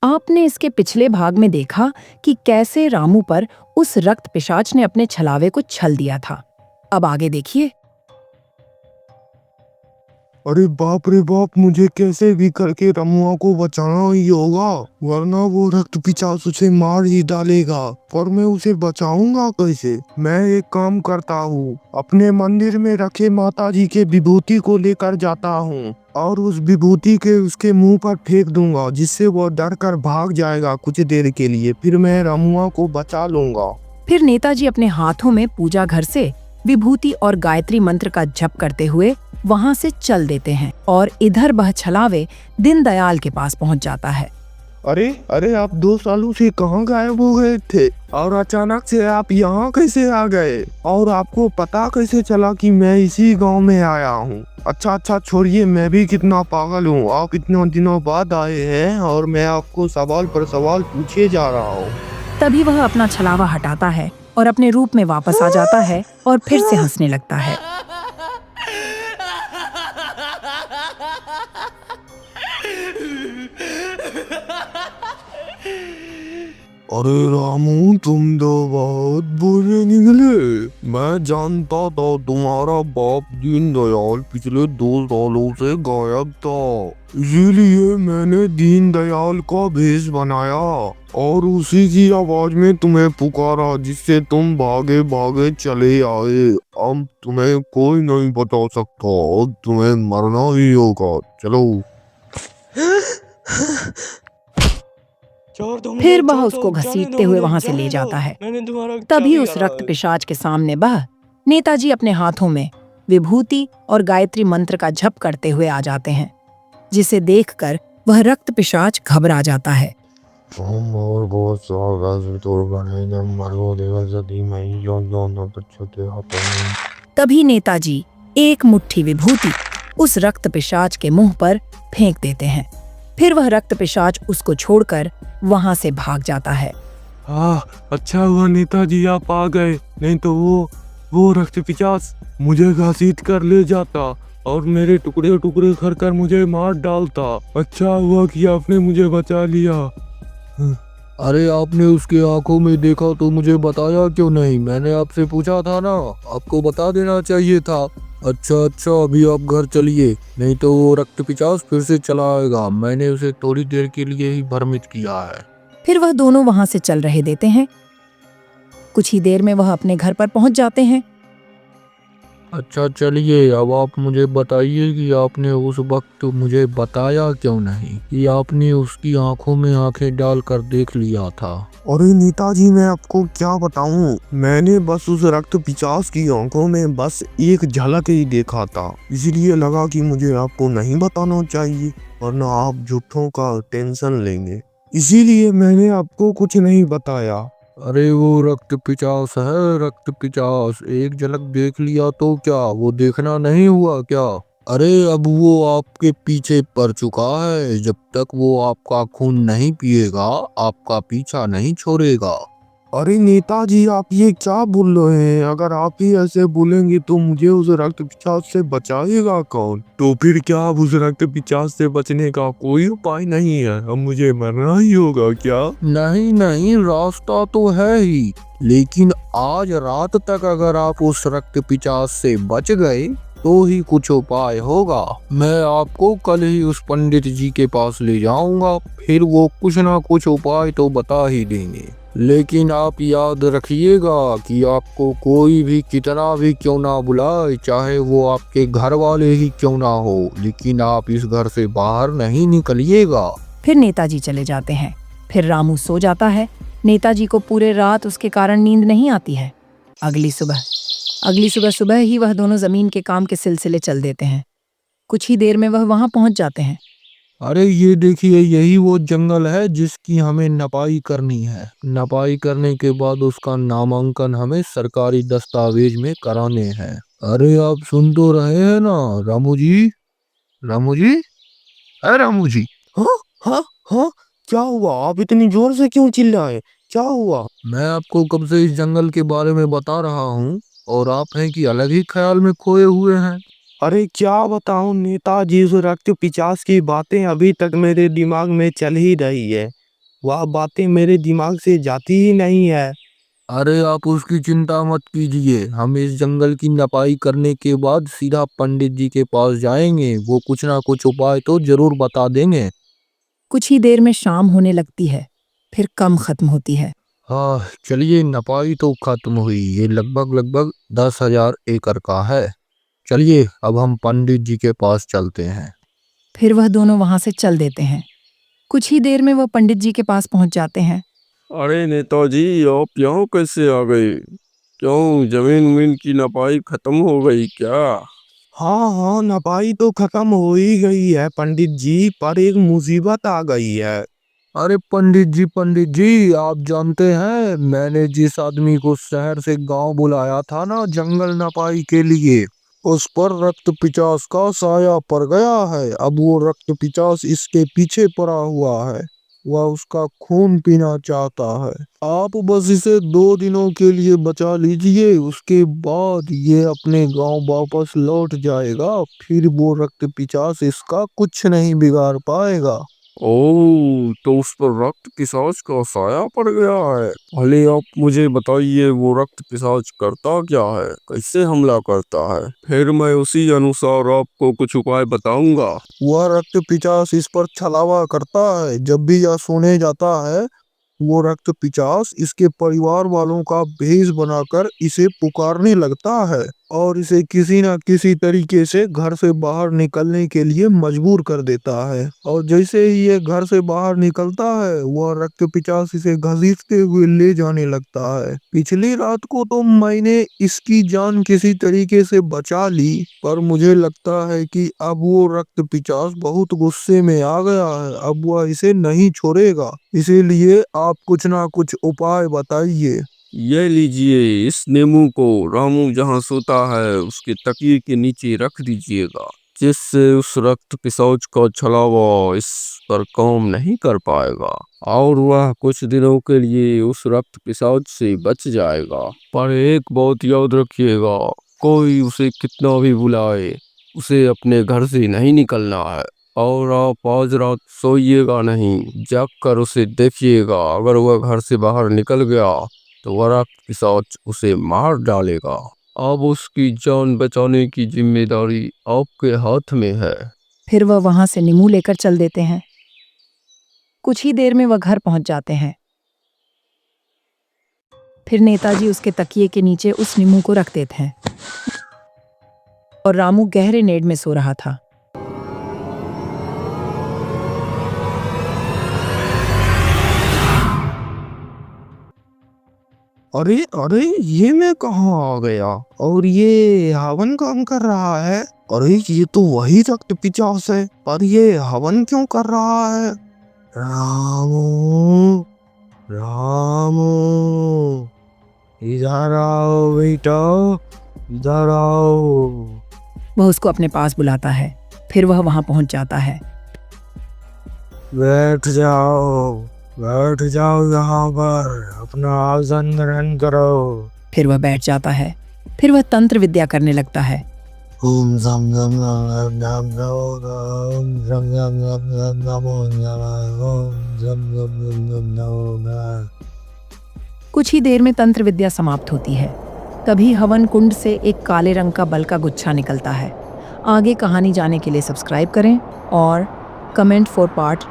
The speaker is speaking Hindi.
आपने इसके पिछले भाग में देखा कि कैसे रामू पर उस रक्त पिशाच ने अपने छलावे को छल दिया था। अब आगे देखिए। अरे बाप रे बाप, मुझे कैसे भी करके रमुआ को बचाना ही होगा, वरना वो रक्त पिशाच उसे मार ही डालेगा। पर मैं उसे बचाऊंगा कैसे? मैं एक काम करता हूँ, अपने मंदिर में रखे माता जी के विभूति को लेकर जाता हूँ और उस विभूति के उसके मुंह पर फेंक दूंगा, जिससे वो डर कर भाग जाएगा कुछ देर के लिए। फिर मैं रमुआ को बचा लूंगा। फिर नेताजी अपने हाथों में पूजा घर से विभूति और गायत्री मंत्र का जप करते हुए वहां से चल देते हैं और इधर वह छलावे दीनदयाल के पास पहुंच जाता है। अरे अरे, आप 2 सालों से कहाँ गायब हो गए थे और अचानक से आप यहाँ कैसे आ गए? और आपको पता कैसे चला कि मैं इसी गांव में आया हूँ? अच्छा छोड़िए, मैं भी कितना पागल हूँ। आप इतने दिनों बाद आए हैं और मैं आपको सवाल पर सवाल पूछे जा रहा हूँ। तभी वह अपना छलावा हटाता है और अपने रूप में वापस आ जाता है और फिर से हंसने लगता है। अरे रामू, तुम तो बहुत बुरे निकले। मैं जानता था तुम्हारा बाप दीनदयाल पिछले 2 सालों से गायब था, इसीलिए मैंने दीनदयाल का भेष बनाया और उसी की आवाज में तुम्हें पुकारा, जिससे तुम भागे भागे चले आए। अब तुम्हें कोई नहीं बचा सकता और तुम्हें मरना ही होगा। चलो। फिर वह उसको घसीटते हुए वहां से ले जाता है। तभी उस रक्त पिशाच के सामने वह नेताजी अपने हाथों में विभूति और गायत्री मंत्र का जप करते हुए आ जाते हैं, जिसे देखकर वह रक्त पिशाच घबरा जाता है। तभी नेताजी एक मुट्ठी विभूति उस रक्त पिशाच के मुंह पर फेंक देते हैं। फिर वह रक्त पिशाच उसको छोड़कर वहां से भाग जाता है। अच्छा हुआ नेताजी आप आ गए, नहीं तो वो रक्त पिशाच मुझे घसीट कर ले जाता और मेरे टुकड़े टुकड़े कर मुझे मार डालता। अच्छा हुआ कि आपने मुझे बचा लिया। अरे आपने उसकी आंखों में देखा तो मुझे बताया क्यों नहीं? मैंने आपसे पूछा था ना, आपको बता देना चाहिए था। अच्छा, अभी आप घर चलिए, नहीं तो वो रक्त पिशाच फिर से चला आएगा। मैंने उसे थोड़ी देर के लिए ही भ्रमित किया है। फिर वह दोनों वहां से चल रहे देते हैं। कुछ ही देर में वह अपने घर पर पहुंच जाते हैं। अच्छा चलिए, अब आप मुझे बताइए कि आपने उस वक्त मुझे बताया क्यों नहीं कि आपने उसकी आंखों में आंखें डालकर देख लिया था। अरे नेताजी, मैं आपको क्या बताऊं, मैंने बस उस रक्त पिशाच की आंखों में बस एक झलक ही देखा था, इसलिए लगा कि मुझे आपको नहीं बताना चाहिए, वरना आप झूठों का टेंशन लेंगे, इसीलिए मैंने आपको कुछ नहीं बताया। अरे वो रक्त पिशाच है, रक्त पिशाच। एक झलक देख लिया तो क्या वो देखना नहीं हुआ क्या? अरे अब वो आपके पीछे पड़ चुका है। जब तक वो आपका खून नहीं पिएगा, आपका पीछा नहीं छोड़ेगा। अरे नेताजी, आप ये क्या बोल रहे हैं? अगर आप ही ऐसे बोलेंगे तो मुझे उस रक्त पिशाच से बचाएगा कौन? तो फिर क्या अब उस रक्त पिशाच से बचने का कोई उपाय नहीं है? अब मुझे मरना ही होगा क्या? नहीं, रास्ता तो है ही, लेकिन आज रात तक अगर आप उस रक्त पिशाच से बच गए तो ही कुछ उपाय होगा। मैं आपको कल ही उस पंडित जी के पास ले जाऊंगा, फिर वो कुछ ना कुछ उपाय तो बता ही देंगे। लेकिन आप याद रखिएगा कि आपको कोई भी कितना भी क्यों ना बुलाए, चाहे वो आपके घर वाले ही क्यों ना हो, लेकिन आप इस घर से बाहर नहीं निकलिएगा। फिर नेताजी चले जाते हैं। फिर रामू सो जाता है। नेताजी को पूरे रात उसके कारण नींद नहीं आती है। अगली सुबह ही वह दोनों जमीन के काम के सिलसिले चल देते हैं। कुछ ही देर में वह वहां पहुंच जाते हैं। अरे ये देखिए, यही वो जंगल है जिसकी हमें नपाई करनी है। नपाई करने के बाद उसका नामांकन हमें सरकारी दस्तावेज में कराने हैं। अरे आप सुन तो रहे हैं ना रामू जी? रामू जी, है रामू जी? हाँ हाँ हाँ, क्या हुआ? आप इतनी जोर से क्यों चिल्लाए? क्या हुआ? मैं आपको कब से इस जंगल के बारे में बता रहा हूँ और आप हैं कि अलग ही ख्याल में खोए हुए हैं। अरे क्या बताऊं नेताजी, उस रक्त पिशाच की बातें अभी तक मेरे दिमाग में चल ही रही है। वह बातें मेरे दिमाग से जाती ही नहीं है। अरे आप उसकी चिंता मत कीजिए, हम इस जंगल की नपाई करने के बाद सीधा पंडित जी के पास जाएंगे, वो कुछ ना कुछ उपाय तो जरूर बता देंगे। कुछ ही देर में शाम होने लगती है, फिर कम खत्म होती है। हाँ चलिए, नपाई तो खत्म हुई, ये लगभग लगभग 10,000 एकड़ का है। चलिए अब हम पंडित जी के पास चलते हैं। फिर वह दोनों वहां से चल देते हैं। कुछ ही देर में वह पंडित जी के पास पहुंच जाते हैं। अरे नेताजी, आप यहाँ कैसे आ गए? क्यों जमीन उमीन की नपाई खत्म हो गई क्या? हाँ हाँ, नपाई तो खत्म हो ही गई है पंडित जी, पर एक मुसीबत आ गई है। अरे पंडित जी आप जानते हैं, मैंने जिस आदमी को शहर से गांव बुलाया था ना जंगल नपाई के लिए, उस पर रक्त पिचास का साया पड़ गया है। अब वो रक्त पिचास इसके पीछे पड़ा हुआ है, वह उसका खून पीना चाहता है। आप बस इसे 2 दिनों के लिए बचा लीजिए, उसके बाद ये अपने गांव वापस लौट जाएगा, फिर वो रक्त पिचास इसका कुछ नहीं बिगाड़ पाएगा। ओह, तो उस पर रक्त पिशाच का साया पड़ गया है। पहले आप मुझे बताइए, वो रक्त पिशाच करता क्या है, कैसे हमला करता है, फिर मैं उसी अनुसार आपको कुछ उपाय बताऊंगा। वह रक्त पिचास इस पर छलावा करता है। जब भी यह सोने जाता है, वो रक्त पिचास इसके परिवार वालों का भेष बनाकर इसे पुकारने लगता है और इसे किसी न किसी तरीके से घर से बाहर निकलने के लिए मजबूर कर देता है। और जैसे ही ये घर से बाहर निकलता है, वह रक्त पिचास इसे घसीटते हुए ले जाने लगता है। पिछली रात को तो मैंने इसकी जान किसी तरीके से बचा ली, पर मुझे लगता है कि अब वो रक्त पिचास बहुत गुस्से में आ गया है, अब वह इसे नहीं छोड़ेगा। इसीलिए आप कुछ ना कुछ उपाय बताइए। ये लीजिए, इस नींबू को रामू जहाँ सोता है उसके तकिए के नीचे रख दीजिएगा, जिससे उस रक्त पिशाच का छलावा इस पर काम नहीं कर पाएगा और वह कुछ दिनों के लिए उस रक्त पिशाच से बच जाएगा। पर एक बात याद रखिएगा, कोई उसे कितना भी बुलाए, उसे अपने घर से नहीं निकलना है। और आप आज रात सोइएगा नहीं, जाग कर उसे देखिएगा, अगर वह घर से बाहर निकल गया तो वह रक्त पिशाच उसे मार डालेगा। अब उसकी जान बचाने की जिम्मेदारी आपके हाथ में है। फिर वह वहां से नींबू लेकर चल देते हैं। कुछ ही देर में वह घर पहुंच जाते हैं। फिर नेताजी उसके तकिए के नीचे उस नींबू को रख देते हैं और रामू गहरे नींद में सो रहा था। अरे अरे, ये मैं कहाँ आ गया और ये हवन काम कर रहा है। अरे ये तो वही रक्त पिचास है, पर ये हवन क्यों कर रहा है? रामू, रामू, इधर आओ बेटा, इधर आओ। वह उसको अपने पास बुलाता है। फिर वह वहां पहुंच जाता है। बैठ जाओ यहाँ पर, अपना आसन ग्रहण करो। फिर वह बैठ जाता है। फिर वह तंत्र विद्या करने लगता है। ओम जम जम नम नम नम जम जम नम नमो नमः, ओम जम जम नम नमो नमः। कुछ ही देर में तंत्र विद्या समाप्त होती है। तभी हवन कुंड से एक काले रंग का बल का गुच्छा निकलता है। आगे कहानी जाने के लिए सब्सक्राइब करें और कमेंट फॉर पार्ट